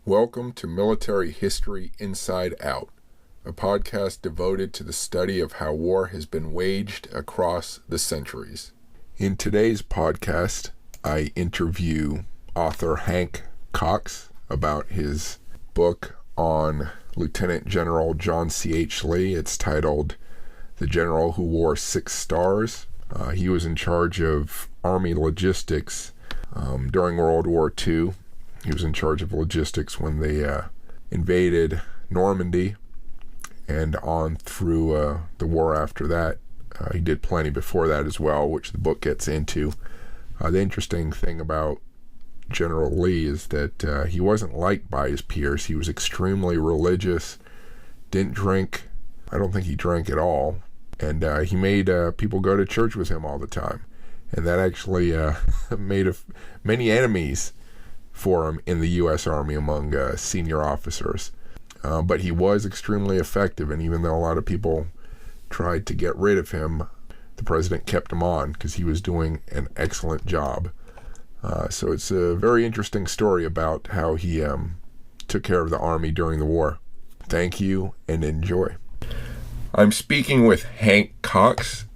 Welcome to Military History Inside Out, a podcast devoted to the study of how war has been waged across the centuries. In today's podcast, I interview author Hank Cox about his book on Lieutenant General John C.H. Lee. It's titled The General Who Wore 6 Stars. He was in charge of Army logistics during World War II. He was in charge of logistics when they invaded Normandy and on through the war after that. He did plenty before that as well, which the book gets into. The interesting thing about General Lee is that he wasn't liked by his peers. He was extremely religious, didn't drink. I don't think he drank at all. And he made people go to church with him all the time. And that actually made many enemies for him in the U.S. Army among senior officers. But he was extremely effective, and even though a lot of people tried to get rid of him, the president kept him on because he was doing an excellent job. So it's a very interesting story about how he took care of the Army during the war. Thank you, and enjoy. I'm speaking with Hank Cox,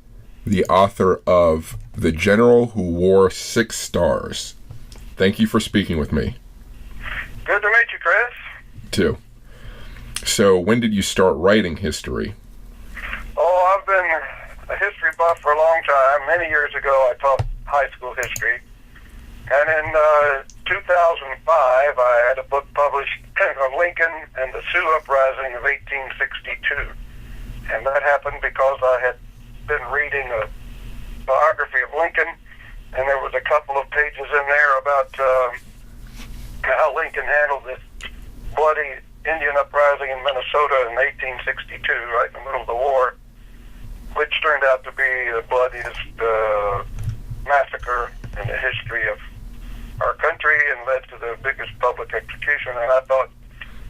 the author of The General Who Wore 6 Stars. Thank you for speaking with me. Good to meet you, Chris. Too. So, when did you start writing history? Oh, I've been a history buff for a long time. Many years ago, I taught high school history. And in 2005, I had a book published on Lincoln and the Sioux Uprising of 1862. And that happened because I had been reading a biography of Lincoln, and there was a couple of pages in there about how Lincoln handled this bloody Indian uprising in Minnesota in 1862, right in the middle of the war, which turned out to be the bloodiest massacre in the history of our country and led to the biggest public execution. And I thought,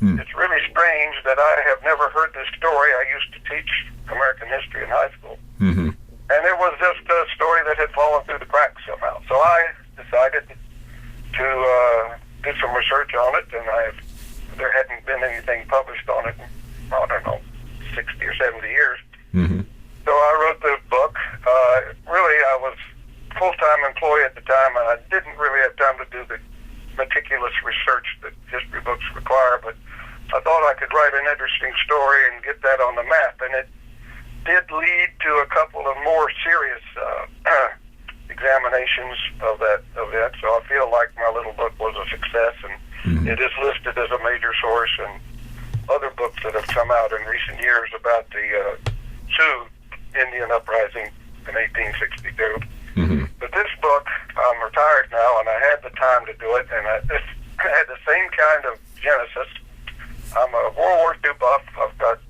it's really strange that I have never heard this story. I used to teach American history in high school. Mm-hmm. And it was just a story that had fallen through the cracks somehow. So I decided to do some research on it, and there hadn't been anything published on it in, I don't know, 60 or 70 years. Mm-hmm. So I wrote the book. Really, I was full-time employee at the time, and I didn't really have time to do the meticulous research that history books require, but I thought I could write an interesting story and get that on the map, and it did lead to a couple of more serious examinations of that event, so I feel like my little book was a success, and it is listed as a major source in other books that have come out in recent years about the Sioux Indian Uprising in 1862. Mm-hmm. But this book, I'm retired now, and I had the time to do it, and I had the same kind of genesis. I'm a World War II buff. I've got a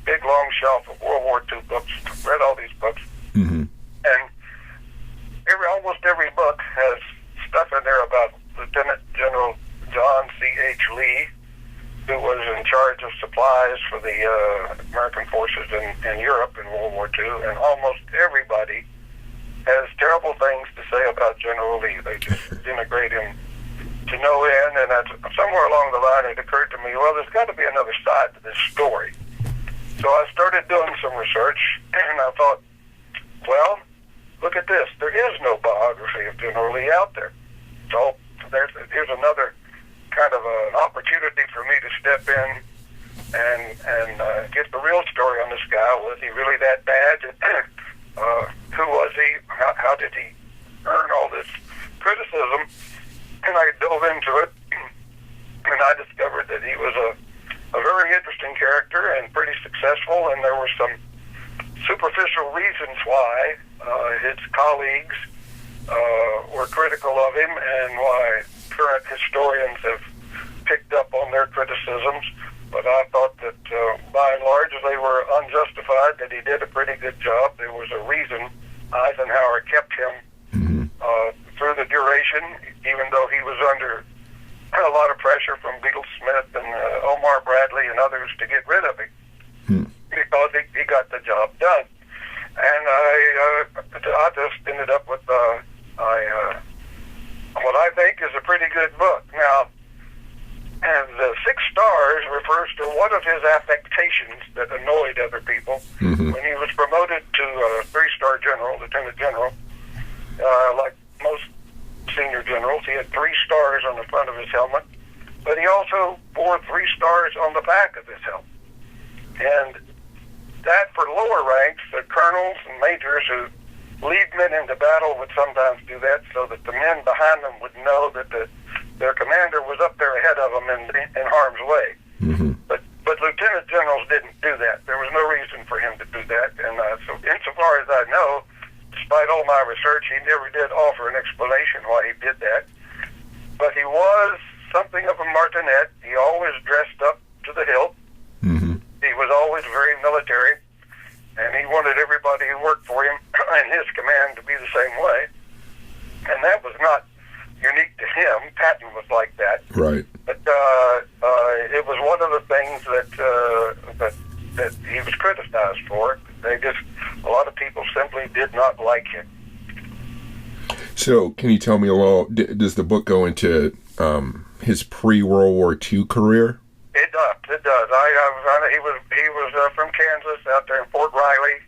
big, long shelf of World War II books. I've read all these books. Mm-hmm. And almost every book has stuff in there about Lieutenant General John C.H. Lee, who was in charge of supplies for the American forces in Europe in World War II, and almost everybody has terrible things to say about General Lee. They just denigrate him to no end, and somewhere along the line it occurred to me, well, there's got to be another side to this story. So I started doing some research, and I thought, well, look at this. There is no biography of General Lee out there. So here's another kind of an opportunity for me to step in and get the real story on this guy. Was he really that bad? Who was he? How did he earn all this criticism? And I dove into it, and I discovered that he was a very interesting character and pretty successful, and there were some superficial reasons why his colleagues were critical of him and why current historians have picked up on their criticisms. But I thought that by and large they were unjustified, that he did a pretty good job. There was a reason Eisenhower kept him through the duration, even though he was under a lot of pressure from Beadle Smith and Omar Bradley and others to get rid of him, because he got the job done. And I just ended up with what I think is a pretty good book. Now, And the 6 stars refers to one of his affectations that annoyed other people. When he was promoted to a 3-star general, lieutenant general, like most senior generals, he had 3 stars on the front of his helmet, but he also wore 3 stars on the back of his helmet. And that, for lower ranks, the colonels and majors who lead men into battle would sometimes do that so that the men behind them would know that their commander was up there ahead of them in harm's way. But lieutenant generals didn't do that. There was no reason for him to do that. And so insofar as I know, despite all my research, he never did offer an explanation why he did that. But he was something of a martinet. He always dressed up to the hilt. He was always very military, and he wanted everybody who worked for him and his command to be the same way. And that was not unique to him. Patton was like that. Right. But it was one of the things that he was criticized for. A lot of people simply did not like him. So, can you tell me a little? Does the book go into his pre-World War II career? It does. It does. He was from Kansas, out there in Fort Riley,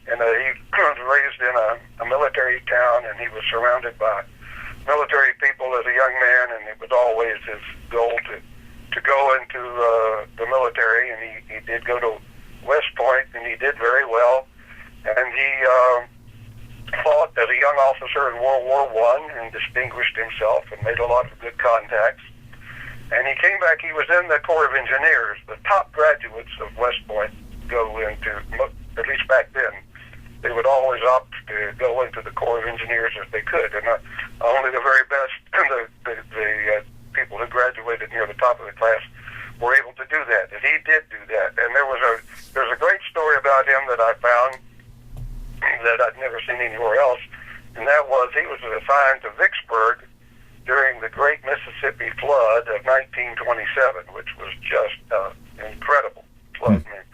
and he was raised in a military town, and he was surrounded by military people as a young man, and it was always his goal to go into the military, and he did go to West Point, and he did very well, and he fought as a young officer in World War I and distinguished himself and made a lot of good contacts. And he came back. He was in the Corps of Engineers. The top graduates of West Point go into, at least back then, they would always opt to go into the Corps of Engineers if they could. And only the very best, the people who graduated near the top of the class were able to do that. And he did do that. And there's a great story about him that I found that I'd never seen anywhere else. And that was, he was assigned to Vicksburg during the Great Mississippi Flood of 1927, which was just incredible flood. I mean,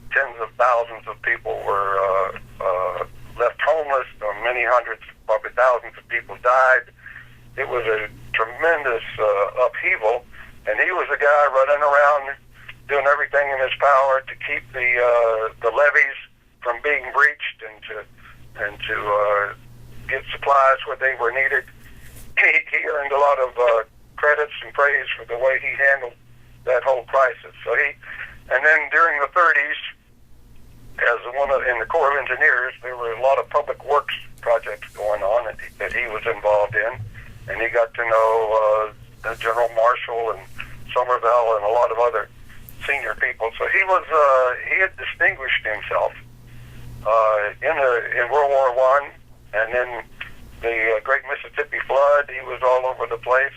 tens of thousands of people were left homeless. Many hundreds, probably thousands of people died. It was a tremendous upheaval, and he was a guy running around doing everything in his power to keep the levees from being breached and to get supplies where they were needed. He earned a lot of credits and praise for the way he handled that whole crisis. And then during the 30s, in the Corps of Engineers, there were a lot of public works projects going on that he was involved in, and he got to know General Marshall and Somerville and a lot of other senior people. So he had distinguished himself in World War I, and then the Great Mississippi Flood. He was all over the place.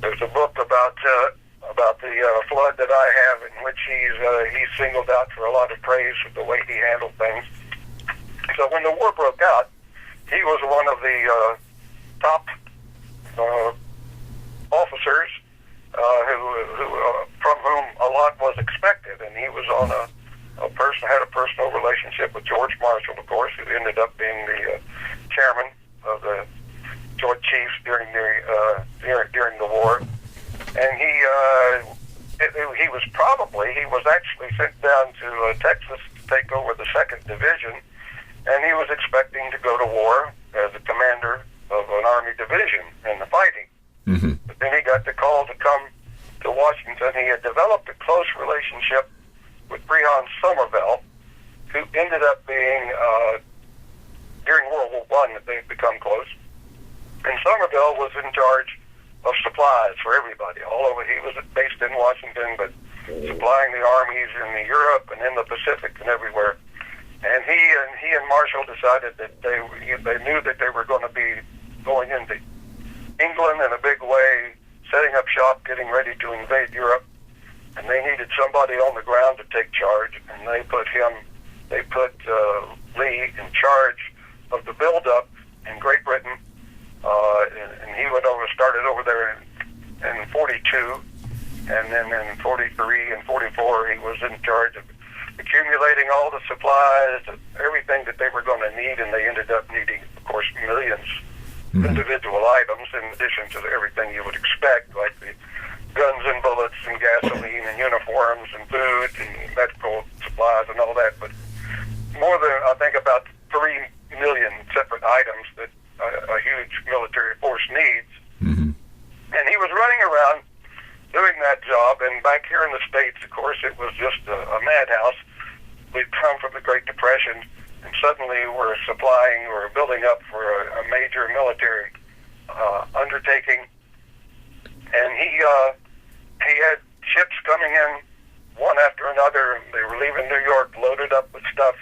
There's a book about the flood that I have, in which he's singled out for a lot of praise for the way he handled things. So when the war broke out, he was one of the top officers from whom a lot was expected, and he was on had a personal relationship with George Marshall, of course, who ended up being the chairman of the Joint Chiefs during the war. And he was actually sent down to Texas to take over the 2nd Division, and he was expecting to go to war as a commander of an Army division in the fighting. But then he got the call to come to Washington. He had developed a close relationship with Breon Somerville, who ended up being, during World War I, that they'd become close. And Somerville was in charge of supplies for everybody all over. He was based in Washington, but supplying the armies in Europe and in the Pacific and everywhere. And he and Marshall decided that they knew that they were going to be going into England in a big way, setting up shop, getting ready to invade Europe, and they needed somebody on the ground to take charge. And they put Lee in charge of the buildup in Great Britain, and he started over there in 42, and then in 43 and 44 he was in charge of accumulating all the supplies, everything that they were going to need, and they ended up needing, of course, millions individual items in addition to everything you would expect, like the guns and bullets and gasoline and uniforms and food and medical supplies and all that, but more than, I think, about 3 million separate items that a huge military force needs. Mm-hmm. And he was running around doing that job, and back here in the States, of course, it was just a madhouse. We'd come from the Great Depression, and suddenly we're supplying or building up for a major military undertaking. And he had ships coming in one after another. They were leaving New York loaded up with stuff,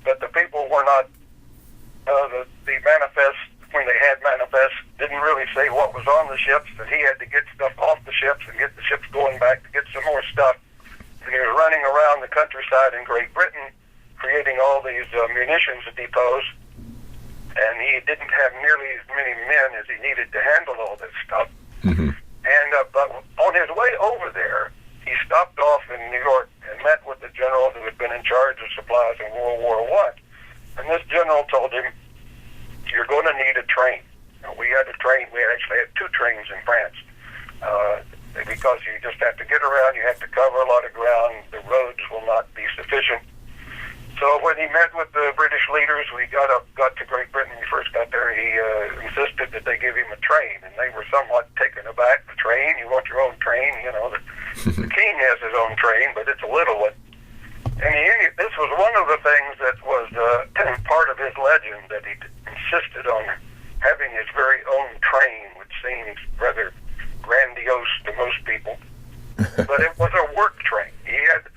but the people were not, the manifest, when they had manifests, didn't really say what was on the ships, that he had to get stuff off the ships and get the ships going back to get some more stuff. And he was running around the countryside in Great Britain, creating all these munitions depots, and he didn't have nearly as many men as he needed to handle all this stuff. Mm-hmm. And but on his way over there, he stopped off in New York and met with the general who had been in charge of supplies in World War I. And this general told him, "You're going to need a train." Now, we had a train. We actually had 2 trains in France, because you just have to get around. You have to cover a lot of ground. The roads will not be sufficient. So when he met with the British leaders, we got to Great Britain. When we first got there, he insisted that they give him a train, and they were somewhat taken aback. The train? You want your own train? You know, the king has his own train, but it's a little one. And this was one of the things that was part of his legend, that he insisted on having his very own train, which seems rather grandiose to most people. But it was a work train. He had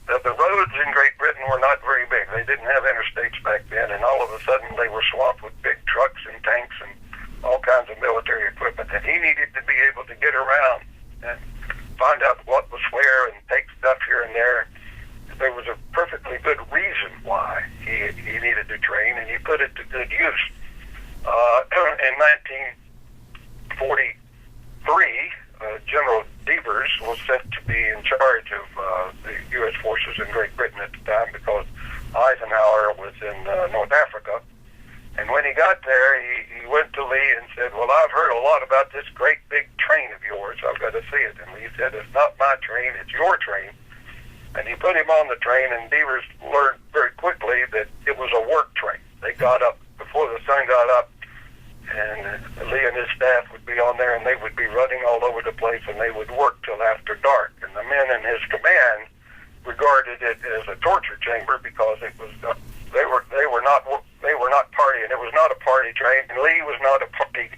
the roads in Great Britain were not very big. They didn't have interstates back then, and all of a sudden they were swamped with big trucks and tanks and all kinds of military equipment. And he needed to be able to get around and find out what was where and take stuff here and there. There was a perfectly good reason why he needed to train, and he put it to good use. In 1943, General Devers was sent to be in charge of the U.S. forces in Great Britain at the time, because Eisenhower was in North Africa. And when he got there, he went to Lee and said, "Well, I've heard a lot about this great big train of yours. I've got to see it." And Lee said, "It's not my train, it's your train." And he put him on the train, and Devers learned very quickly that it was a work train. They got up before the sun got up, and Lee and his staff would be on there, and they would be running all over the place, and they would work till after dark. And the men in his command regarded it as a torture chamber, because it was they were not partying. It was not a party train, and Lee was not a party.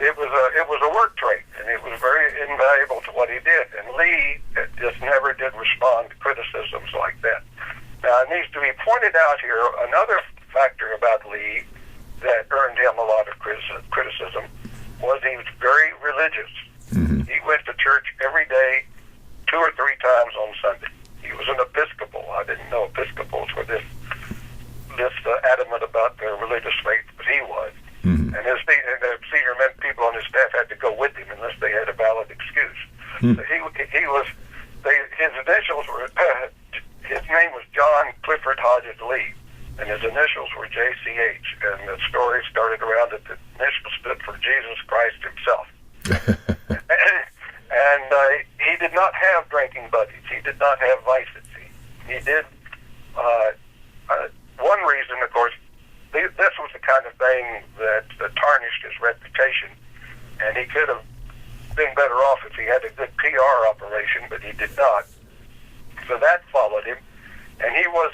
It was a work train, and it was very invaluable to what he did. And Lee just never did respond to criticisms like that. Now, it needs to be pointed out here, another factor about Lee that earned him a lot of criticism was he was very religious. Mm-hmm. He went to church every day, 2 or 3 times on Sunday. He was an Episcopal. I didn't know Episcopals were this adamant about their religious faith, but he was. Mm-hmm. And the senior men, people on his staff, had to go with him unless they had a valid excuse. Mm-hmm. So his initials were, his name was John Clifford Hodges Lee, and his initials were JCH, and the story started around that the initials stood for Jesus Christ himself. And he did not have drinking buddies. He did not have vices. He did, one reason, of course, this was the kind of thing that tarnished his reputation, and he could have been better off if he had a good PR operation, but he did not. So that followed him, and he was,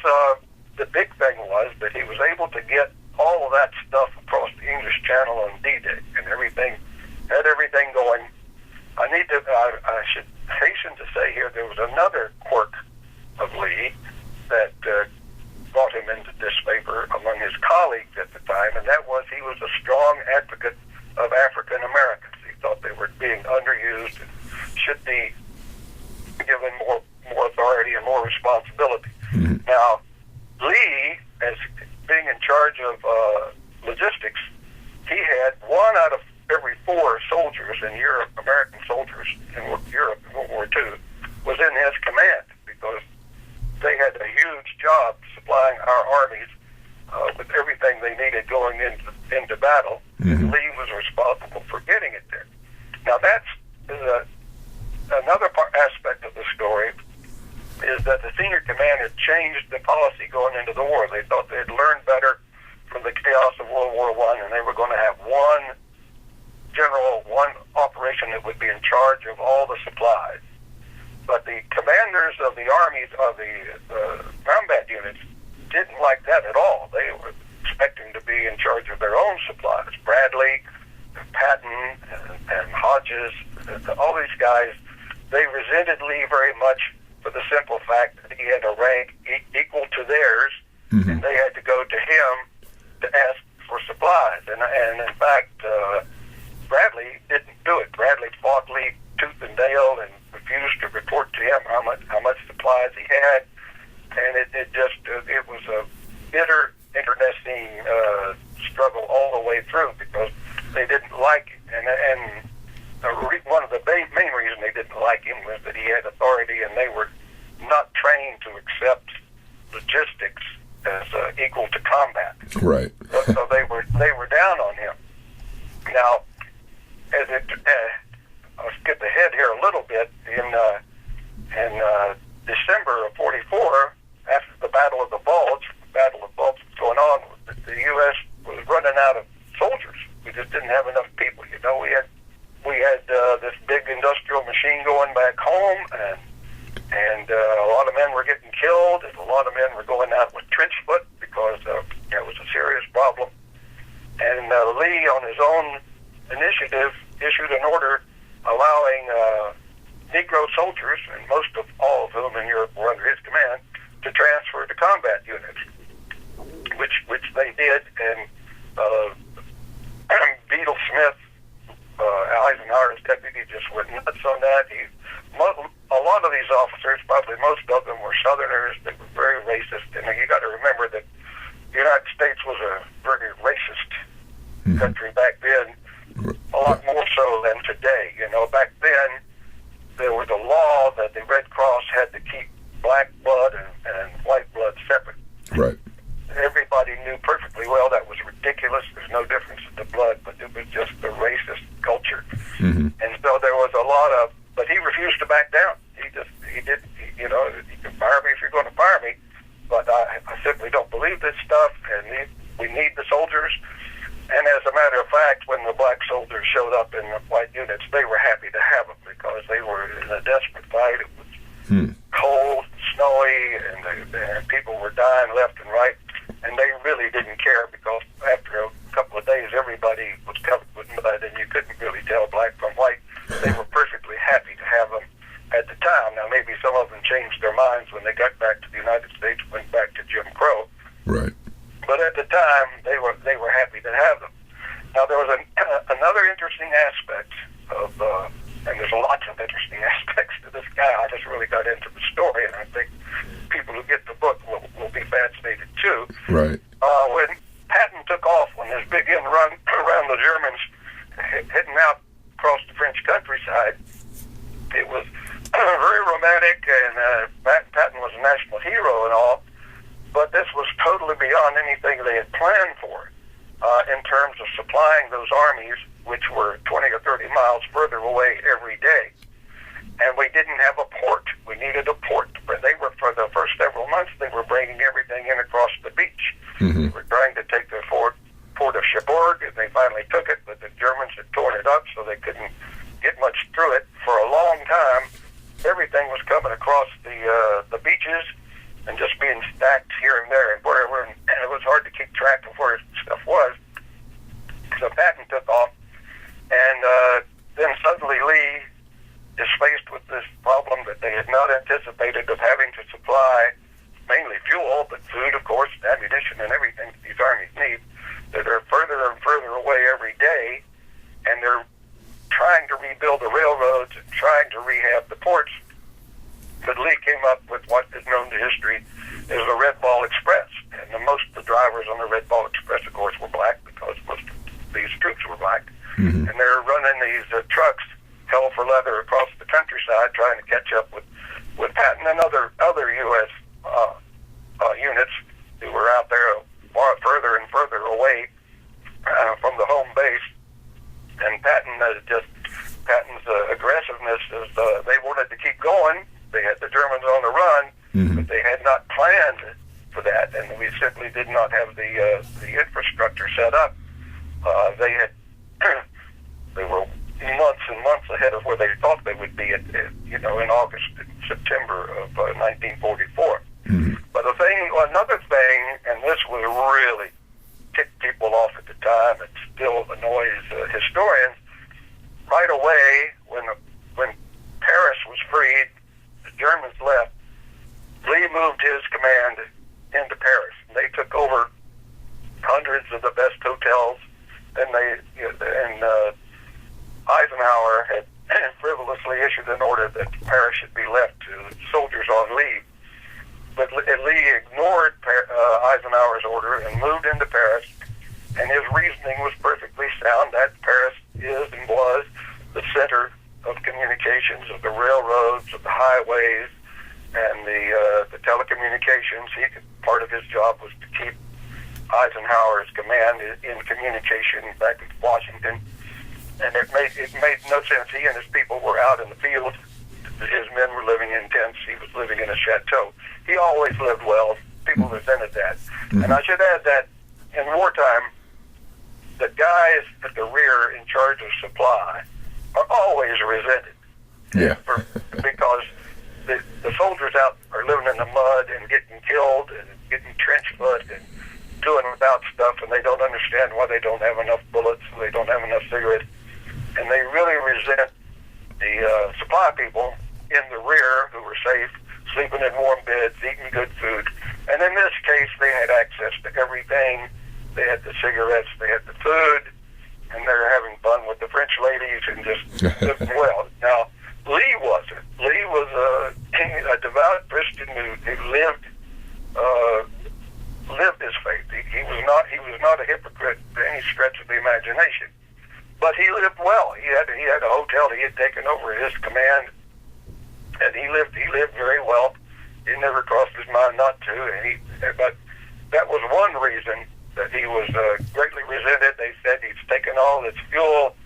the big thing was that he was able to get all of that stuff across the English Channel on D-Day, and had everything going. I should hasten to say here, there was another quirk of Lee that brought him into disfavor among his colleagues at the time, and that was he was a strong advocate of African Americans. He thought they were being underused and should be given more authority and more responsibility. Mm-hmm. Now, Lee, as being in charge of logistics, he had 1 out of every 4 soldiers in Europe, American soldiers in Europe in World War II, was in his command, because they had a huge job supplying our armies with everything they needed going into battle. Mm-hmm. And Lee was responsible for getting it there. Now, that's another aspect of the story is that the senior command had changed the policy going into the war. They thought they had learned better from the chaos of World War I, and they were going to have one general, one operation that would be in charge of all the supplies. But the commanders of the armies, of the combat units, didn't like that at all. They were expecting to be in charge of their own supplies. Bradley, Patton, and Hodges, all these guys, they resented Lee very much for the simple fact that he had a rank equal to theirs, and they had to go to him to ask for supplies. And in fact, Bradley didn't do it. Bradley fought Lee tooth and nail and refused to report to him how much supplies he had, and it was a bitter, internecine struggle all the way through because they didn't like it. And one of the main reasons they didn't like him was that he had authority, and they were not trained to accept logistics as equal to combat. Right. So they were down on him. Now, I'll skip ahead here a little bit. In December of '44, after the Battle of the Bulge was going on, the U.S. was running out of soldiers. We just didn't have enough people. You know, we had this big industrial machine going back home, and a lot of men were getting killed, and a lot of men were going out with trench foot because it was a serious problem. And Lee, on his own initiative, issued an order allowing Negro soldiers, and most of all of whom in Europe were under his command, to transfer to combat units, which they did. And Beadle Smith, Eisenhower's deputy, just went nuts on that. A lot of these officers, probably most of them, were Southerners. They were very racist, and you got to remember that the United States was a very racist country back then, a lot more so than today. You know, back then there was a law that the Red Cross had to keep black blood and white blood separate. Right. Everybody knew perfectly well that was ridiculous. There's no difference in the blood, but it was just the racist culture. And so there was a lot of, but he refused to back down. He did, you know, you can fire me if you're going to fire me, but I simply don't believe this stuff, and we need the soldiers. And as a matter of fact, when the black soldiers showed up in the white units, they were happy to have them because they were in a desperate fight. It was cold, snowy, and people were dying left and right, and they really didn't care because after a couple of days, everybody was covered with mud, and you couldn't really tell black from white. They were perfectly happy to have them at the time. Now, maybe some of them changed their minds when they got back to the United States, went back to Jim Crow. Right. But at the time, they were happy to have them. Now, there was another interesting aspect of, and there's lots of interesting aspects to this guy. I just really got into the story, and I think people who get the book will be fascinated too. Right. When Patton took off on his big end run around the Germans, heading out across the French countryside, it was very romantic, and Patton was a national hero and all. But this was totally beyond anything they had planned for in terms of supplying those armies, which were 20 or 30 miles further away every day. And we didn't have a port. We needed a port. They were, for the first several months, they were bringing everything in across the beach. They were trying to take the port of Cherbourg, and they finally took it, but the Germans had torn it up, so they couldn't get much through it. For a long time, everything was coming across the beaches and just being stacked here and there and wherever, and it was hard to keep track of where stuff was. So Patton took off, and then suddenly Lee is faced with this problem that they had not anticipated of having to supply mainly fuel, but food, of course, ammunition, and everything that these armies need, that are further and further away every day, and they're trying to rebuild the railroads and trying to rehab the ports. But Lee came up with what is known to history as the Red Ball Express. And most of the drivers on the Red Ball Express, of course, were black because most of these troops were black. And they're running these trucks, hell for leather, across the countryside, trying to catch up with Patton and other U.S. Units who were out there far further and further away from the home base. And Patton's aggressive planned for that, and we simply did not have the infrastructure set up. They were months and months ahead of where they thought they would be in August and September of 1944. Mm-hmm. But another thing, and this was really ticked people off at the time, it still annoys historians. Right away, when Paris was freed, the Germans left. Lee moved his command into Paris. They took over hundreds of the best hotels, and Eisenhower had frivolously issued an order that Paris should be left to soldiers on leave. But Lee ignored Eisenhower's order and moved into Paris, and his reasoning was perfectly sound that Paris is and was the center of communications, of the railroads, of the highways, and the telecommunications. Part of his job was to keep Eisenhower's command in communication back in Washington. And it made no sense. He and his people were out in the field. His men were living in tents. He was living in a chateau. He always lived well. People resented that. Mm-hmm. And I should add that in wartime, the guys at the rear in charge of supply are always resented. Yeah. Because the soldiers out are living in the mud and getting killed and getting trench foot and doing without stuff, and they don't understand why they don't have enough bullets, they don't have enough cigarettes. And they really resent the supply people in the rear who were safe, sleeping in warm beds, eating good food. And in this case, they had access to everything. They had the cigarettes, they had the food, and they were having fun with the French ladies and just living well. Now, Lee wasn't. Lee was a devout Christian who lived his faith. He was not a hypocrite by any stretch of the imagination. But he lived well. He had a hotel he had taken over his command, and he lived very well. It never crossed his mind not to. But that was one reason that he was greatly resented. They said he's taken all this fuel,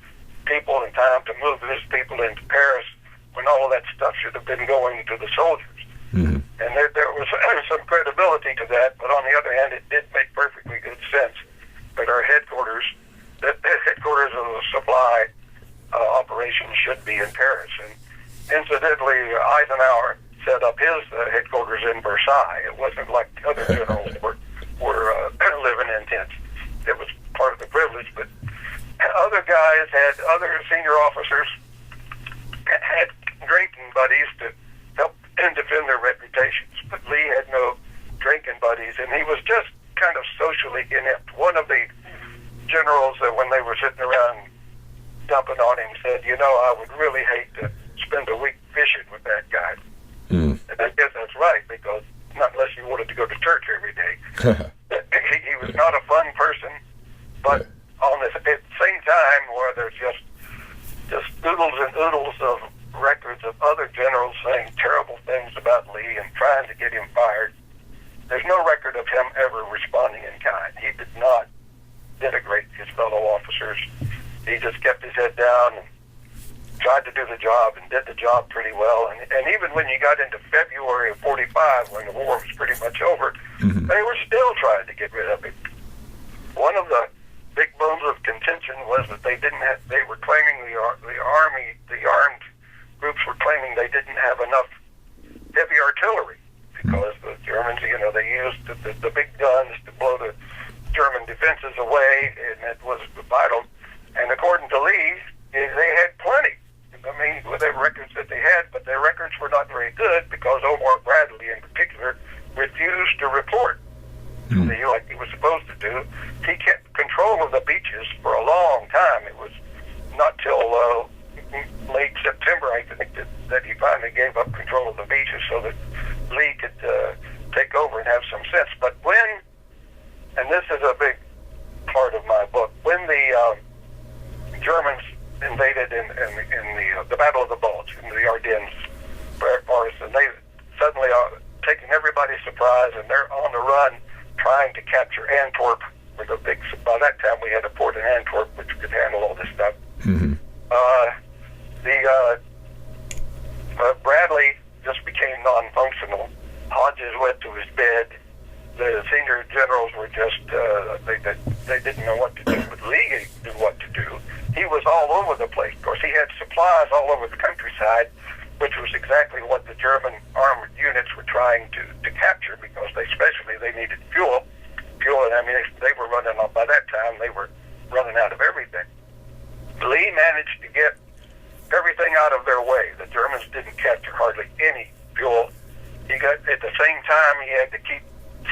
people, and time to move his people into Paris when all of that stuff should have been going to the soldiers. Mm-hmm. And there was some credibility to that. But on the other hand, it did make perfectly good sense that our headquarters of the supply operation should be in Paris. And incidentally, Eisenhower set up his headquarters in Versailles. It wasn't like the other generals were living in tents. It was part of the privilege, but other senior officers had drinking buddies to help and defend their reputations. But Lee had no drinking buddies, and he was just kind of socially inept. One of the generals, when they were sitting around dumping on him, said, I would really hate to spend a week fishing with that guy. Mm. And I guess that's right, because not unless you wanted to go to church every day. He was not a fun person, but at the same time, where there's just oodles and oodles of records of other generals saying terrible things about Lee and trying to get him fired, there's no record of him ever responding in kind. He did not denigrate his fellow officers. He just kept his head down and tried to do the job and did the job pretty well. And even when you got into February of 45, when the war was pretty much over, mm-hmm. they were still trying to get rid of him. One of the big bones of contention was that they were claiming the armed groups were claiming they didn't have enough heavy artillery because the Germans, they used the big guns to blow the German defenses away, and it was vital. And according to Lee, they had plenty. I mean, with the records that they had, but their records were not very good because Omar Bradley, in particular, refused to report like he was supposed to do. He kept control of the beaches for a long time. It was not till late September, I think, that he finally gave up control of the beaches so that Lee could take over and have some sense. But and this is a big part of my book, when the Germans invaded in the Battle of the Bulge, in the Ardennes forest, and they suddenly are taking everybody's surprise, and they're on the run trying to capture Antwerp. By that time, we had a port in Antwerp which could handle all this stuff. Mm-hmm. Bradley just became non-functional Hodges went to his bed. The senior generals were just, they didn't know what to do, but Lee knew what to do. He was all over the place. Of course, he had supplies all over the countryside, which was exactly what the German armored units were trying to capture, because they needed fuel. And ammunition. They were running out, by that time, they were running out of everything. Lee managed to get everything out of their way. The Germans didn't capture hardly any fuel. At the same time, he had to keep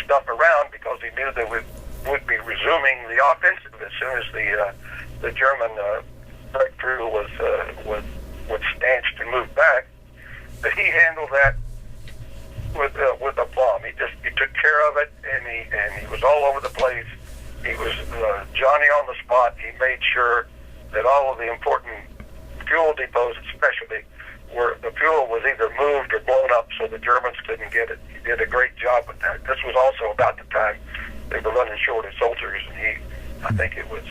stuff around because he knew they would be resuming the offensive as soon as the German breakthrough was stanched and moved back. But he handled that with aplomb. He took care of it, and he was all over the place. He was Johnny on the spot. He made sure that all of the important fuel depots, especially, the fuel was either moved or blown up so the Germans couldn't get it. He did a great job with that. This was also about the time they were running short of soldiers, and I think it was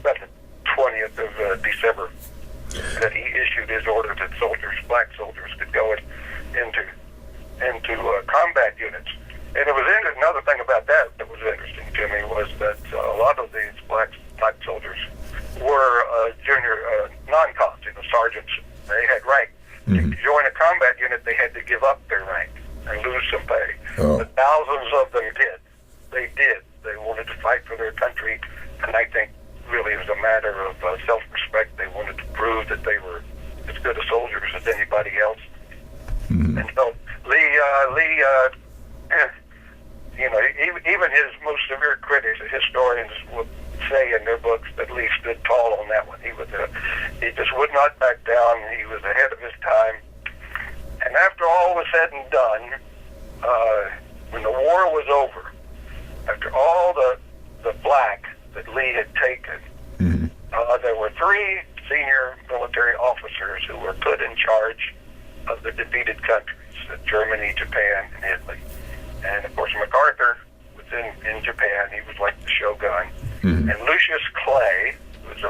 about the 20th of December that he issued his order that black soldiers, could go into combat units. And it was another thing about that was interesting to me was that a lot of these black soldiers were junior non-cons, sergeants. They had rank. Mm-hmm. To join a combat unit, they had to give up their rank and lose some pay. Oh. But thousands of them did. They did. They wanted to fight for their country, and I think really it was a matter of self-respect. They wanted to prove that they were as good a soldiers as anybody else. Mm-hmm. And so Lee, even his most severe critics, historians, would say in their books that Lee stood tall on that one. He just would not back down. He was ahead of his time. And after all was said and done, when the war was over, after all the black that Lee had taken, mm-hmm. There were 3 senior military officers who were put in charge of the defeated countries, Germany, Japan, and Italy. And of course, MacArthur was in Japan. He was like the shogun. Mm-hmm. And Lucius Clay, who was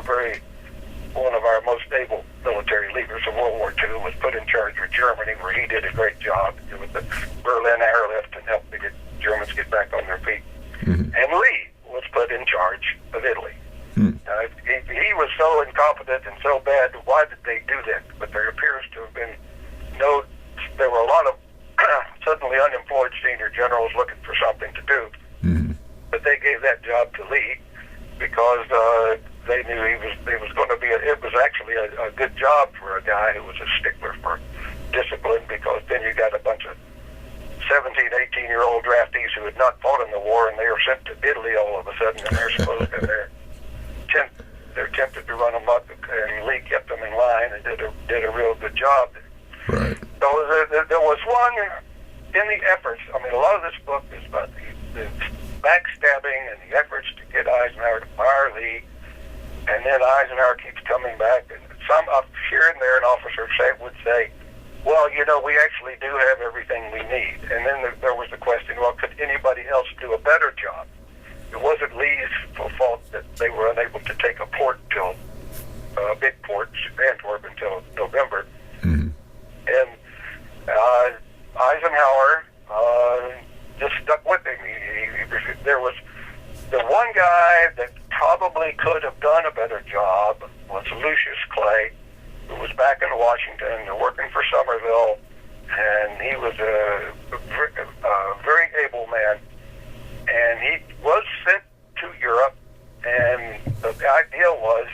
one of our most able military leaders of World War II, was put in charge of Germany, where he did a great job with the Berlin airlift and helped the Germans get back on their feet. Mm-hmm. And Lee was put in charge of Italy. Mm-hmm. He was so incompetent and so bad. Why did they do that? But there appears to have been there were a lot of suddenly unemployed senior generals looking for something to do. Mm-hmm. But they gave that job to Lee because they knew it was actually a good job for a guy who was a stickler for discipline, because then you got a bunch of 17, 18-year-old draftees who had not fought in the war, and they were sent to Italy all of a sudden, and they're tempted to run amok, and Lee kept them in line and did a real good job. Right. So there was one in the efforts. I mean, a lot of this book is about the backstabbing and the efforts to get Eisenhower to fire Lee, and then Eisenhower keeps coming back, and some up here and there an officer would say, well, we actually do have everything we need. And then there was the question, well, could anybody else do a better job? It wasn't Lee's fault that they were unable to take a port till big port, Antwerp, until November. Mm-hmm. And Eisenhower just stuck with him. There was the one guy that probably could have done a better job was Lucius Clay, who was back in Washington working for Somerville, and he was a very able man. And he was sent to Europe, and the idea was,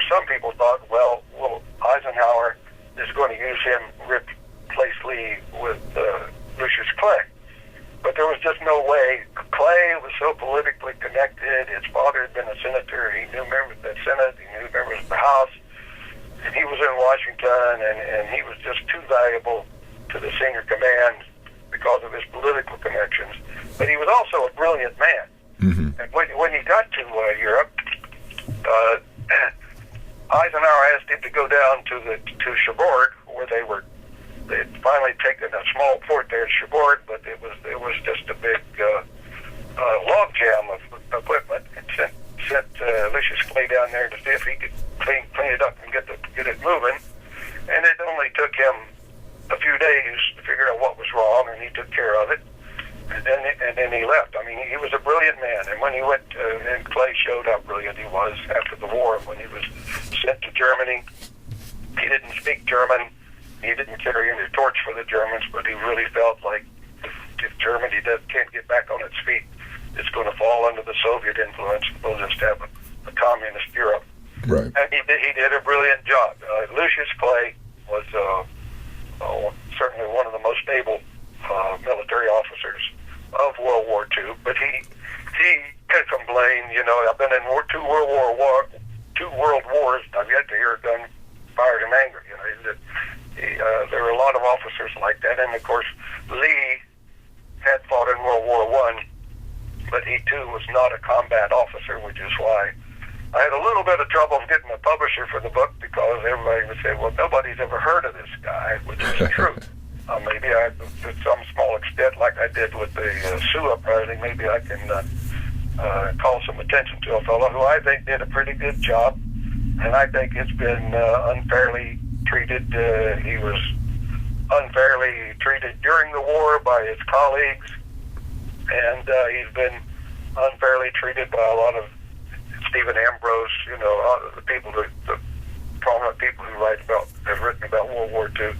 some people thought, well, Eisenhower is going to use him, replace Lee with Lucius Clay. But there was just no way. Clay was so politically connected. His father had been a senator. He knew members of the Senate. He knew members of the House. And he was in Washington, and he was just too valuable to the senior command because of his political connections. But he was also a brilliant man. Mm-hmm. And when he got to Europe, Eisenhower asked him to go down to Cherbourg, where they had finally taken a small port there in Cherbourg, but it was just a big log jam of equipment, and sent Lucius Clay down there to see if he could clean it up and get it moving. And it only took him a few days to figure out what was wrong, and he took and then he left. I mean, he was a brilliant man. And when he went, and Clay showed how brilliant he was after the war. When he was sent to Germany, he didn't speak German. He didn't carry any torch for the Germans, but he really felt like if Germany can't get back on its feet, it's going to fall under the Soviet influence. We'll just have a communist Europe. Right. And he did a brilliant job. Lucius Clay was certainly one of the most able military officers of World War II, but he complained, I've been in two world wars, and I've yet to hear a gun fired in anger. There were a lot of officers like that, and of course Lee had fought in World War I, but he too was not a combat officer, which is why I had a little bit of trouble getting a publisher for the book, because everybody would say, well, nobody's ever heard of this guy, which is true. Maybe I, to some small extent, like I did with the Sioux Uprising, maybe I can call some attention to a fellow who I think did a pretty good job, and I think has been unfairly treated. He was unfairly treated during the war by his colleagues, and he's been unfairly treated by a lot of Stephen Ambrose, the people, the prominent people who have written about World War II,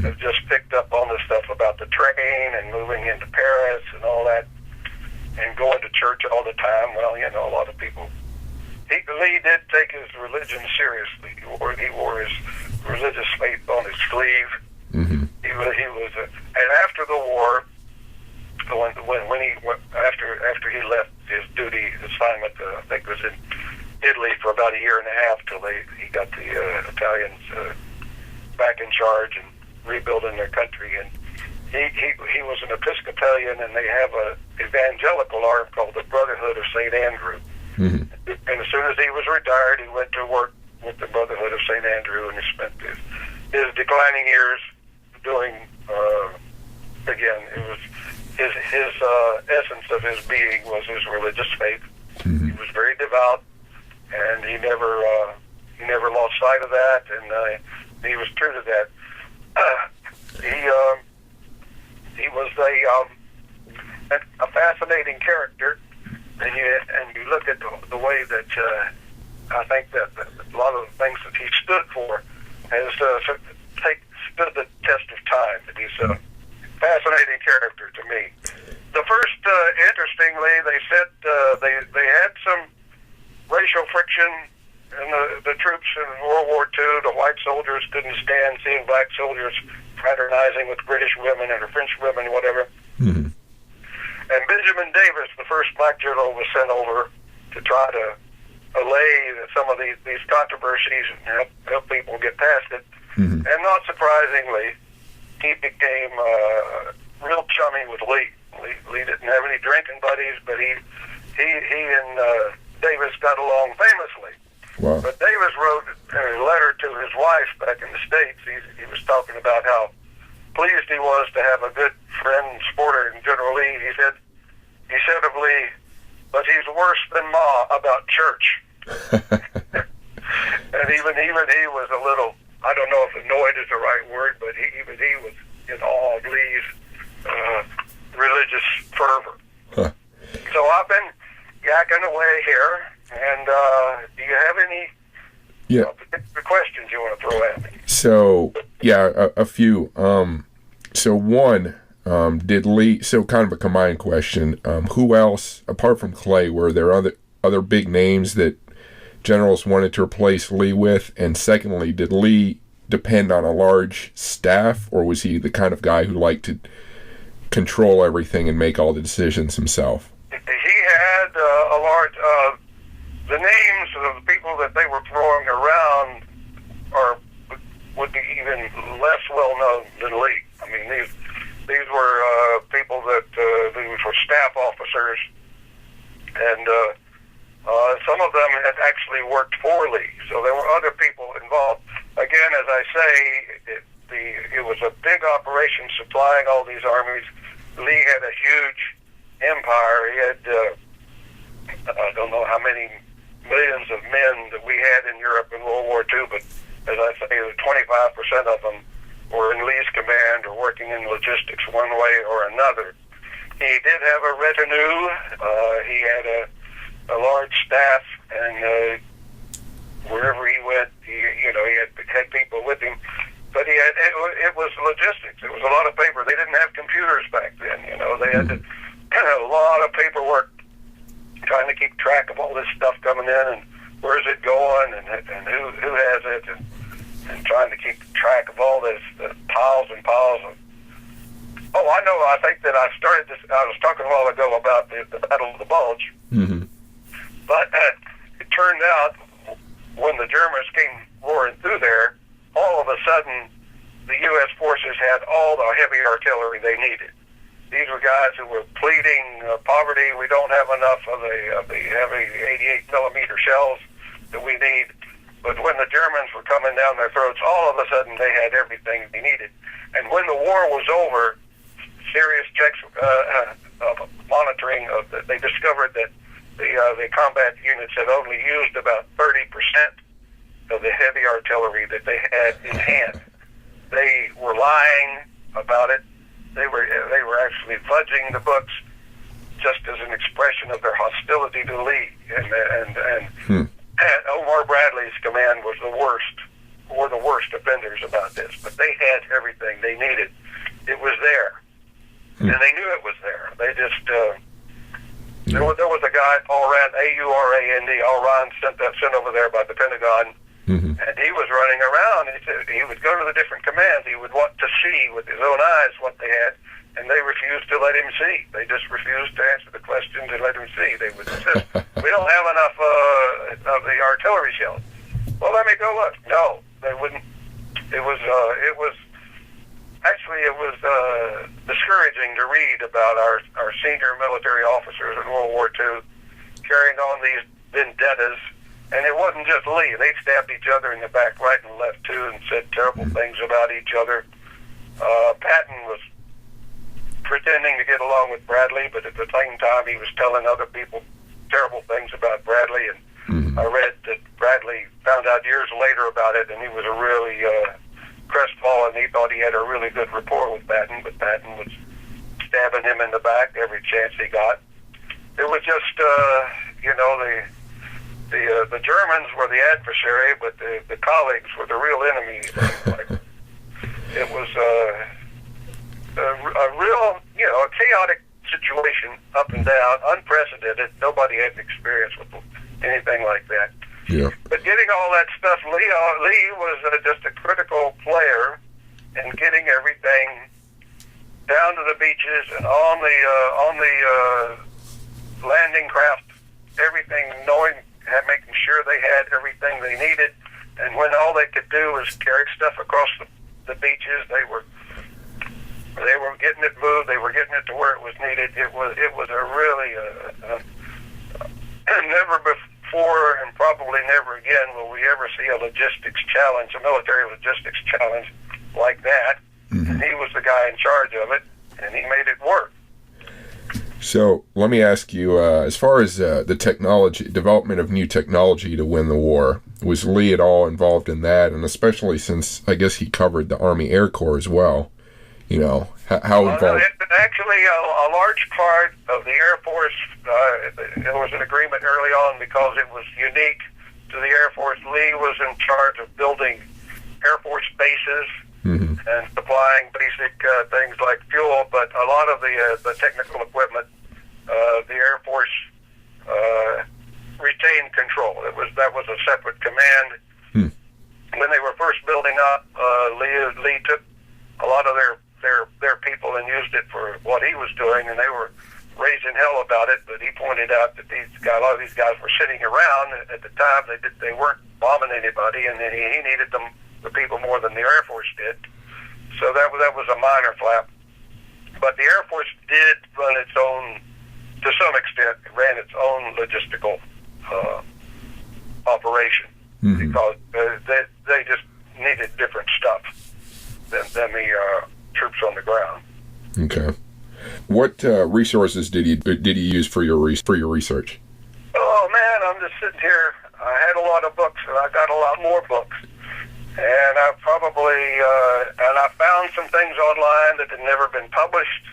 have just picked up on the stuff about the train and moving into Paris and all that, and going to church all the time. Well, a lot of people. Lee did take his religion seriously. He wore his religious faith on his sleeve. Mm-hmm. He was, and after the war, when he went, after he left his duty assignment, I think it was in Italy for about a year and a half till he got the Italians back in charge and rebuilding their country. And he was an Episcopalian, and they have a evangelical arm called the Brotherhood of Saint Andrew. Mm-hmm. And as soon as he was retired, he went to work with the Brotherhood of Saint Andrew, and he spent his declining years doing. Again, it was his essence of his being was his religious faith. Mm-hmm. He was very devout, and he never lost sight of that, and he was true to that. He was a fascinating character, and you look at the way that I think that a lot of the things that he stood for has stood the test of time. And he's a fascinating character to me. The first, interestingly, they said they had some racial friction in the troops in World War II. The white soldiers couldn't stand seeing black soldiers fraternizing with British women or French women, whatever. Mm-hmm. And Benjamin Davis, the first black general, was sent over to try to allay some of these controversies and help people get past it. Mm-hmm. And not surprisingly, he became real chummy with Lee. Lee didn't have any drinking buddies, but he and Davis got along famously. Wow. But Davis wrote a letter to his wife back in the States. He was talking about how pleased he was to have a good friend and supporter in General Lee. He said of Lee, but he's worse than Ma about church. And even he was a little, I don't know if annoyed is the right word, but even he was in awe of Lee's religious fervor. Huh. So I've been yakking away here, and do you have any particular questions you want to throw at me? So, a few. So one, did Lee, so kind of a combined question, who else, apart from Clay, were there other big names that generals wanted to replace Lee with? And secondly, did Lee depend on a large staff, or was he the kind of guy who liked to control everything and make all the decisions himself? He had a large, the names of the people that they were throwing around would be even less well known than Lee. I mean, these were people that these were staff officers, and some of them had actually worked for Lee. So there were other people involved. Again, as I say, it was a big operation supplying all these armies. Lee had a huge empire. He had I don't know how many millions of men that we had in Europe in World War II, but as I say, 25% of them were in Lee's command or working in logistics one way or another. He did have a retinue. He had a large staff, and wherever he went, he had people with him. But it was logistics. It was a lot of paper. They didn't have computers back then. They had a lot of paperwork, trying to keep track of all this stuff coming in, and where's it going, and who has it, and trying to keep track of all this, the piles and piles of. Oh, I know. I think that I started this. I was talking a while ago about the Battle of the Bulge, but it turned out when the Germans came roaring through there, all of a sudden the U.S. forces had all the heavy artillery they needed. These were guys who were pleading poverty. We don't have enough of the heavy 88 millimeter shells that we need. But when the Germans were coming down their throats, all of a sudden they had everything they needed. And when the war was over, serious checks, monitoring, they discovered that the combat units had only used about 30% of the heavy artillery that they had in hand. They were lying about it. They were actually fudging the books just as an expression of their hostility to Lee. And Omar Bradley's command was the worst offenders about this. But they had everything they needed. It was there. And they knew it was there. They just... There was a guy, Paul Rand, Aurand, sent over there by the Pentagon, and he was running around. He would go to the different commands. He would want to see with his own eyes what they had, and they refused to let him see. They just refused to answer the questions and let him see. They would insist, we don't have enough of the artillery shells. Well, let me go look. No, they wouldn't. It was discouraging to read about our senior military officers in World War II carrying on these vendettas. And it wasn't just Lee. They stabbed each other in the back right and left, too, and said terrible things about each other. Patton was pretending to get along with Bradley, but at the same time he was telling other people terrible things about Bradley. And I read that Bradley found out years later about it, and he was a really crestfallen. He thought he had a really good rapport with Patton, but Patton was stabbing him in the back every chance he got. It was just, the Germans were the adversary, but the colleagues were the real enemy. It was a real, a chaotic situation, up and down, unprecedented. Nobody had experience with anything like that. Yeah. But getting all that stuff, Lee was just a critical player in getting everything down to the beaches and on the landing craft, everything, making sure they had everything they needed. And when all they could do was carry stuff across the beaches, they were getting it moved. They were getting it to where it was needed. It was a really never before, and probably never again will we ever see a logistics challenge, a military logistics challenge like that. And he was the guy in charge of it, and he made it work. So let me ask you, as far as the development of new technology to win the war, was Lee at all involved in that? And especially since I guess he covered the Army Air Corps as well, how involved? Actually, a large part of the Air Force, there was an agreement early on because it was unique to the Air Force. Lee was in charge of building Air Force bases and supplying basic things like fuel, but a lot of the technical equipment, the Air Force retained control. That was a separate command. When they were first building up, Lee took a lot of their people and used it for what he was doing, and they were raising hell about it. But he pointed out that a lot of these guys were sitting around at the time. They weren't bombing anybody, and he needed the people more than the Air Force did. So that was a minor flap. But the Air Force did run its own, to some extent, ran its own logistical operation because they just needed different stuff than the troops on the ground. Okay. What resources did he use for your research? Oh man, I'm just sitting here. I had a lot of books, and I got a lot more books. And I probably and I found some things online that had never been published.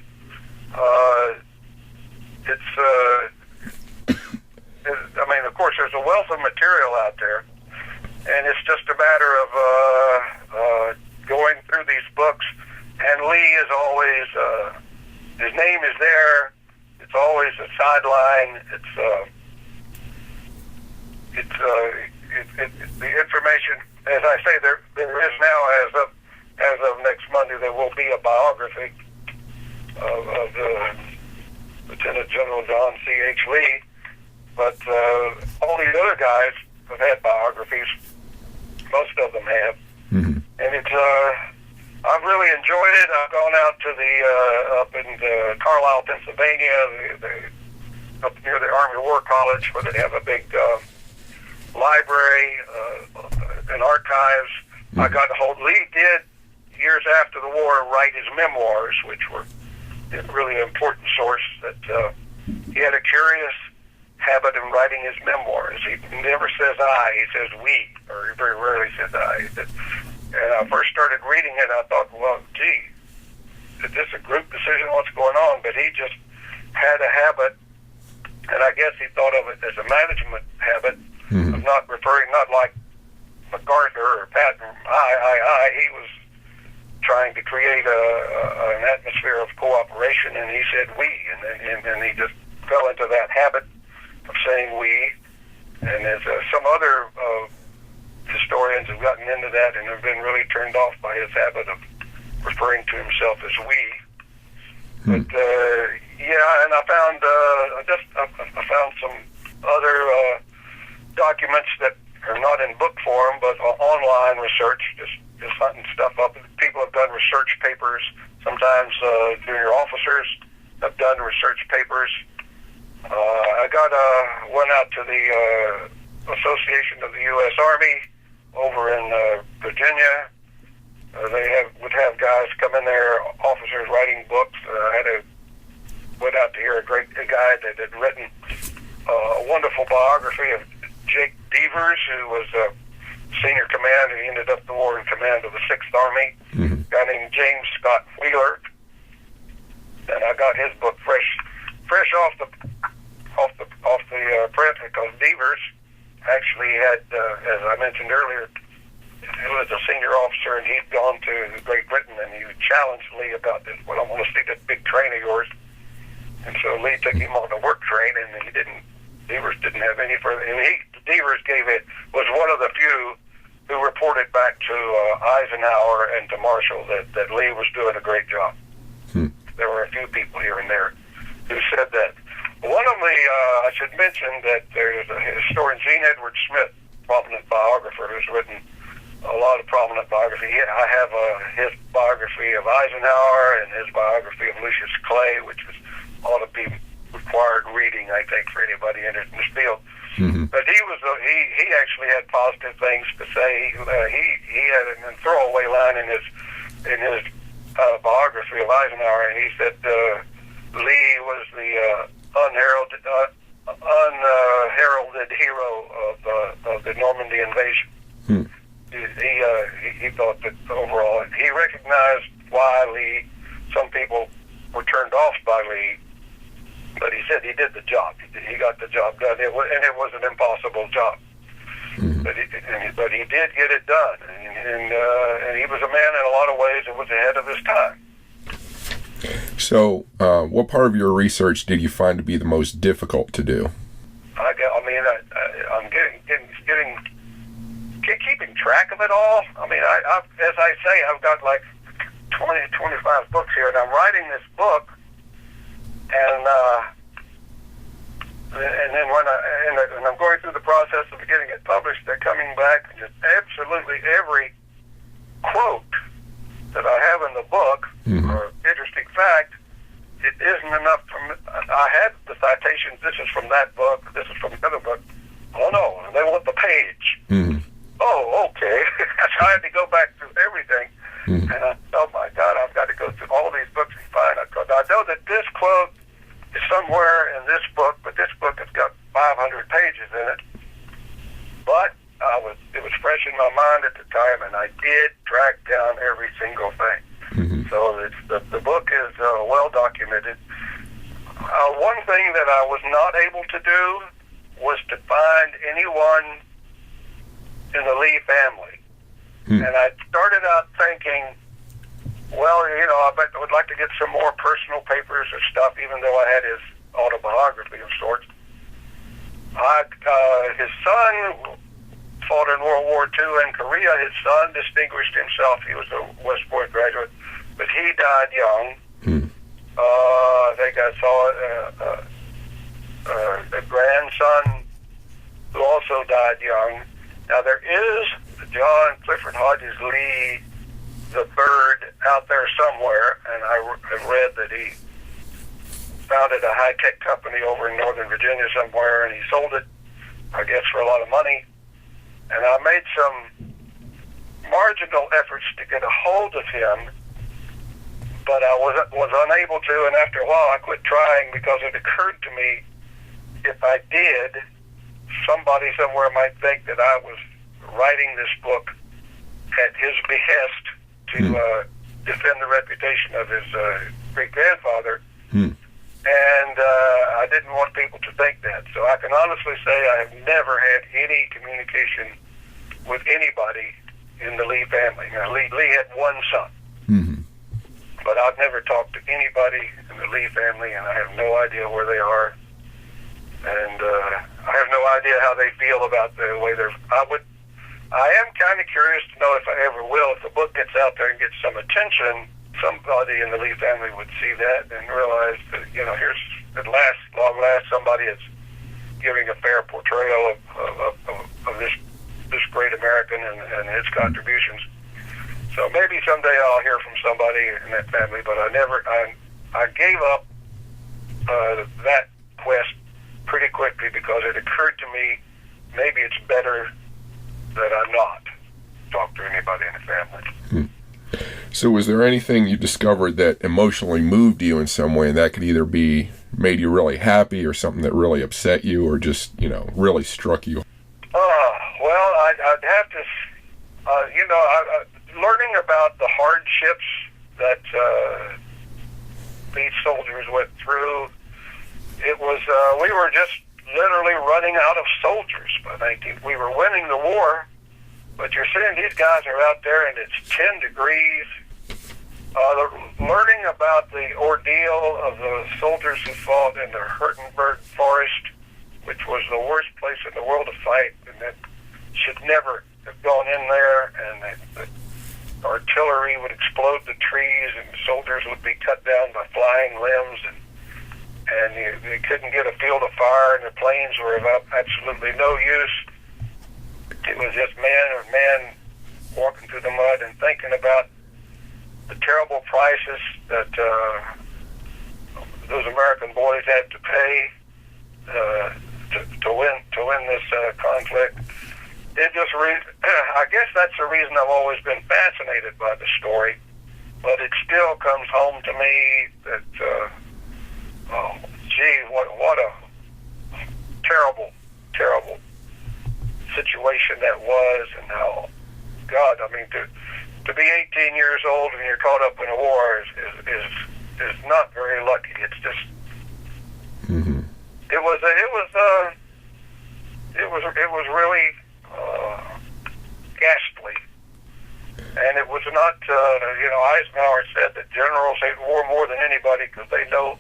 a sideline. The information, as I say, there is now, as of next Monday, there will be a biography of Lieutenant General John C.H. Lee, but all these other guys have had biographies. Most of them have, and I've really enjoyed it. I've gone out to up in Carlisle, Pennsylvania, up near the Army War College, where they have a big library and archives. I got to hold. Lee did, years after the war, write his memoirs, which were a really important source. That he had a curious habit in writing his memoirs. He never says I, he says we, or he very rarely says I. And I first started reading it, I thought, well, gee, is this a group decision? What's going on? But he just had a habit, and I guess he thought of it as a management habit of not referring, not like MacArthur or Patton, I. He was trying to create an atmosphere of cooperation, and he said we, and he just fell into that habit of saying we. And as some other historians have gotten into that and have been really turned off by his habit of referring to himself as we. But yeah, and I found some other documents that are not in book form, but online research, just hunting stuff up. People have done research papers. Sometimes junior officers have done research papers. I went out to the Association of the U.S. Army over in Virginia. They would have guys come in there, officers writing books. Went out to hear a guy that had written a wonderful biography of Jake Devers, who was a senior commander. He ended up the war in command of the 6th Army. A guy named James Scott Wheeler. And I got his book fresh off the print, because Devers actually had, as I mentioned earlier, he was a senior officer, and he'd gone to Great Britain, and he challenged Lee about this. Well, I want to see this big train of yours. And so Lee took him on a work train, and Devers didn't have any further. And Devers was one of the few who reported back to Eisenhower and to Marshall that Lee was doing a great job. There were a few people here and there who said that. One of the, I should mention that there's a historian, Gene Edward Smith, prominent biographer, who's written a lot of prominent biography. I have his biography of Eisenhower and his biography of Lucius Clay, which ought to be required reading, I think, for anybody interested in this field. But he actually had positive things to say. He had a throwaway line in his biography of Eisenhower, and he said Lee was the unheralded hero of the Normandy invasion. He thought that overall he recognized why Lee. Some people were turned off by Lee, but he said he did the job. He got the job done, and it was an impossible job. But he did get it done, and he was a man in a lot of ways that was ahead of his time. So, what part of your research did you find to be the most difficult to do? I'm keeping track of it all. I mean, as I say, I've got like 25 books here, and I'm writing this book, and then when I'm going through the process of getting it published, they're coming back, and just absolutely every quote that I have in the book, or interesting fact, it isn't enough. I had the citations. This is from that book. This is from the other book. Oh no, they want the page. Oh, okay. So I had to go back through everything, and oh my God, I've got to go through all these books and find it. I know that this quote is somewhere in this book, but this book has got 500 pages in it. But it was fresh in my mind at the time, and I did track down every single thing. So the book is well documented. One thing that I was not able to do was to find anyone in the Lee family. And I started out thinking, well, I bet I would like to get some more personal papers or stuff, even though I had autobiography of sorts. His son fought in World War II in Korea. His son distinguished himself. He was a West Point graduate, but he died young. I think I saw a grandson who also died young. Now there is John Clifford Hodges Lee, the bird, out there somewhere, and I've read that he founded a high-tech company over in Northern Virginia somewhere, and he sold it, I guess, for a lot of money. And I made some marginal efforts to get a hold of him, but I was unable to, and after a while I quit trying because it occurred to me, if I did, somebody somewhere might think that I was writing this book at his behest to defend the reputation of his great-grandfather. And I didn't want people to think that. So I can honestly say I have never had any communication with anybody in the Lee family. Now, Lee had one son. But I've never talked to anybody in the Lee family, and I have no idea where they are. And I have no idea how they feel about the way they're... I am kind of curious to know if I ever will, if the book gets out there and gets some attention, somebody in the Lee family would see that and realize that, here's, at last, long last, somebody is giving a fair portrayal of this great American and his contributions. So maybe someday I'll hear from somebody in that family, but I gave up that quest pretty quickly because it occurred to me maybe it's better that I not talk to anybody in the family. So was there anything you discovered that emotionally moved you in some way, and that could either be made you really happy or something that really upset you or just, really struck you? Well, I'd have to, learning about the hardships that these soldiers went through, it was, we were just literally running out of soldiers. We were winning the war, but you're seeing these guys are out there and it's 10 degrees. Learning about the ordeal of the soldiers who fought in the Hurtenberg Forest, which was the worst place in the world to fight, and that should never have gone in there, and the artillery would explode the trees, and soldiers would be cut down by flying limbs, and they couldn't get a field of fire, and the planes were of absolutely no use. It was just man walking through the mud and thinking about the terrible prices that those American boys had to pay to win this conflict. It just I guess that's the reason I've always been fascinated by the story, but it still comes home to me that what a terrible situation that was, and how, God, I mean, to be 18 years old and you're caught up in a war is not very lucky. It's just it was really ghastly, and it was not. Eisenhower said that generals hate war more than anybody because they know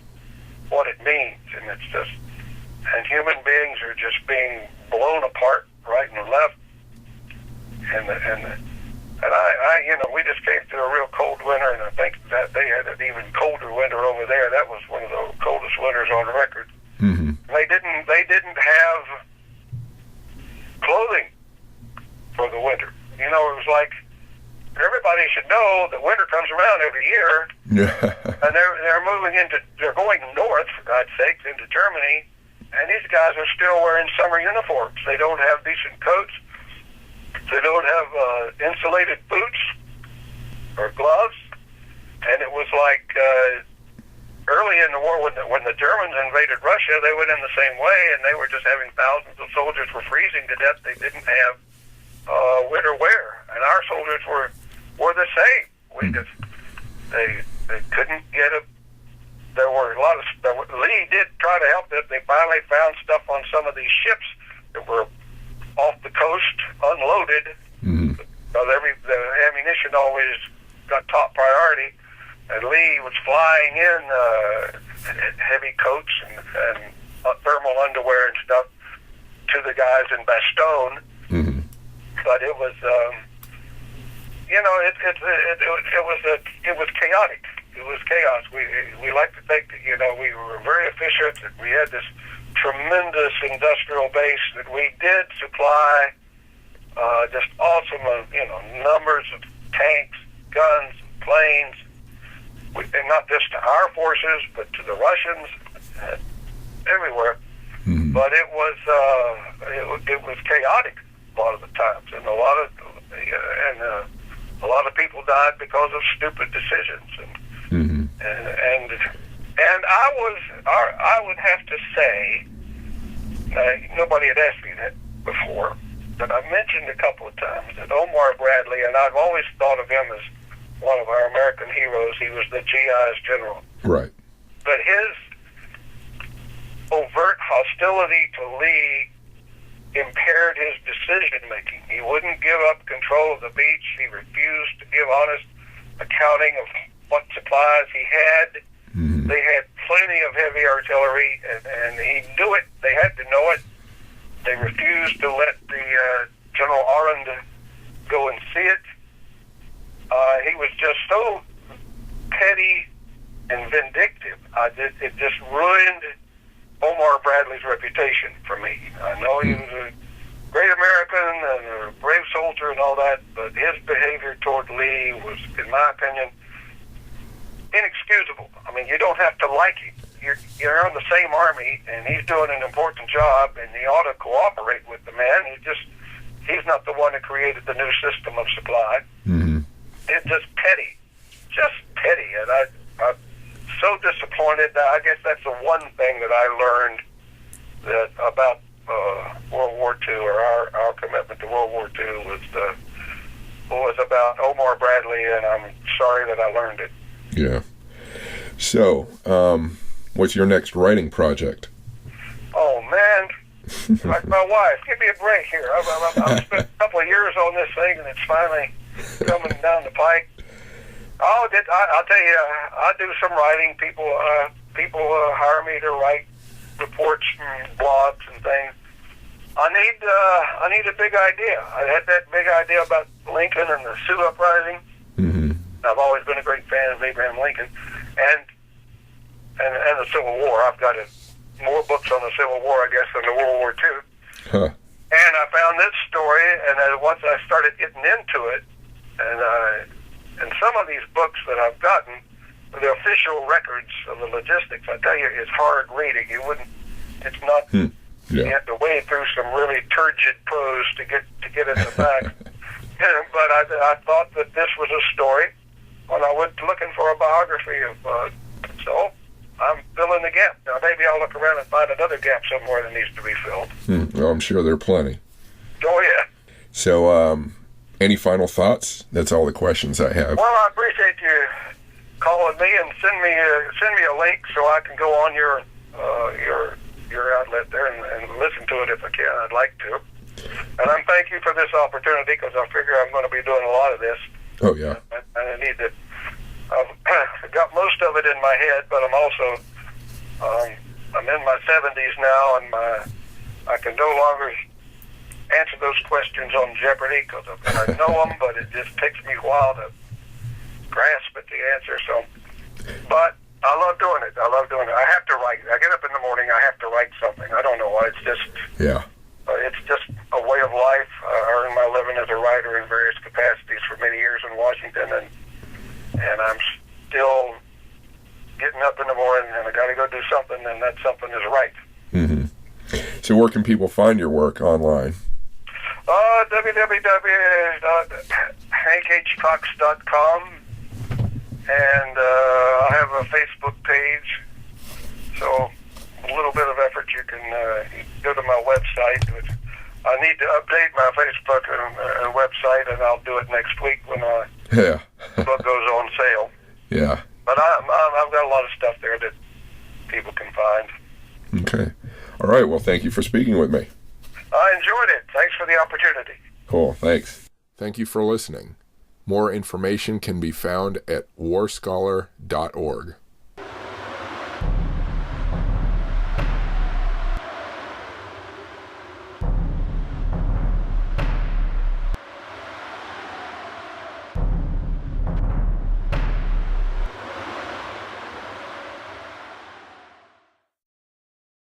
what it means, and it's just, and human beings are just being blown apart right and left, and we just came through a real cold winter, and I think that they had an even colder winter over there. That was one of the coldest winters on record. They didn't have clothing for the winter. It was like, everybody should know that winter comes around every year. And they're going north, for God's sakes, into Germany, and these guys are still wearing summer uniforms. They don't have decent coats. They don't have insulated boots or gloves. And it was like early in the war when the Germans invaded Russia, they went in the same way, and they were just having thousands of soldiers were freezing to death. They didn't have winter wear, and our soldiers were the same. They couldn't get a. There were a lot of. Lee did try to help them. They finally found stuff on some of these ships that were off the coast, unloaded. Because the ammunition always got top priority, and Lee was flying in heavy coats and thermal underwear and stuff to the guys in Bastogne. Mm-hmm. But it was, it was chaotic. It was chaos. We like to think that, we were very efficient, that we had this tremendous industrial base, that we did supply just awesome, numbers of tanks, guns, planes, and not just to our forces, but to the Russians, everywhere. Mm-hmm. But it was chaotic a lot of the times, and a lot of people died because of stupid decisions. Mm-hmm. And I would have to say, nobody had asked me that before, but I mentioned a couple of times that Omar Bradley, and I've always thought of him as one of our American heroes. He was the GI's general. Right. But his overt hostility to Lee impaired his decision-making. He wouldn't give up control of the beach. He refused to give honest accounting of what supplies he had. Mm-hmm. They had plenty of heavy artillery, and he knew it. They had to know it. They refused to let the General Arend go and see it. He was just so petty and vindictive. It just ruined Omar Bradley's reputation for me. I know he was a great American and a brave soldier and all that, but his behavior toward Lee was, in my opinion, inexcusable. I mean, you don't have to like him. You're in the same army, and he's doing an important job, and he ought to cooperate with the man. He's not the one who created the new system of supply. Mm-hmm. It's just petty, and I'm so disappointed. I guess that's the one thing that I learned about World War II, or our commitment to World War II was about Omar Bradley, and I'm sorry that I learned it. Yeah. So, what's your next writing project? Oh, man. Like my wife, give me a break here. I've spent a couple of years on this thing, and it's finally coming down the pike. I'll tell you, I do some writing. People hire me to write reports and blogs and things. I need a big idea. I had that big idea about Lincoln and the Sioux Uprising. Mm-hmm. I've always been a great fan of Abraham Lincoln, and the Civil War. I've got more books on the Civil War, I guess, than the World War II. Huh. And I found this story, and once I started getting into it, and some of these books that I've gotten, the official records of the logistics, I tell you, it's hard reading. It's not. Yeah. You have to wade through some really turgid prose to get at the facts. But I thought that this was a story when I went looking for a biography of. So I'm filling the gap. Now maybe I'll look around and find another gap somewhere that needs to be filled. Well, I'm sure there are plenty. Oh yeah. So, any final thoughts? That's all the questions I have. Well, I appreciate you calling me, and send me a link so I can go on your outlet there and listen to it if I can. I'd like to. And I'm thank you for this opportunity, because I figure I'm going to be doing a lot of this. Oh yeah. And I need to. I've got most of it in my head, but I'm also I'm in my 70s now, and I can no longer answer those questions on Jeopardy, because I know them, but it just takes me a while to grasp at the answer. So, but I love doing it. I have to write. I get up in the morning, I have to write something. I don't know why. It's just it's just a way of life. I earned my living as a writer in various capacities for many years in Washington, and I'm still getting up in the morning, and I got to go do something, and that something is right. Mm-hmm. So where can people find your work online? www.hankhcox.com, and I have a Facebook page, so a little bit of effort, you can go to my website. I need to update my Facebook and website, and I'll do it next week when the book goes on sale. Yeah. But I've got a lot of stuff there that people can find. Okay. All right. Well, thank you for speaking with me. I enjoyed it. Thanks for the opportunity. Cool. Thanks. Thank you for listening. More information can be found at warscholar.org.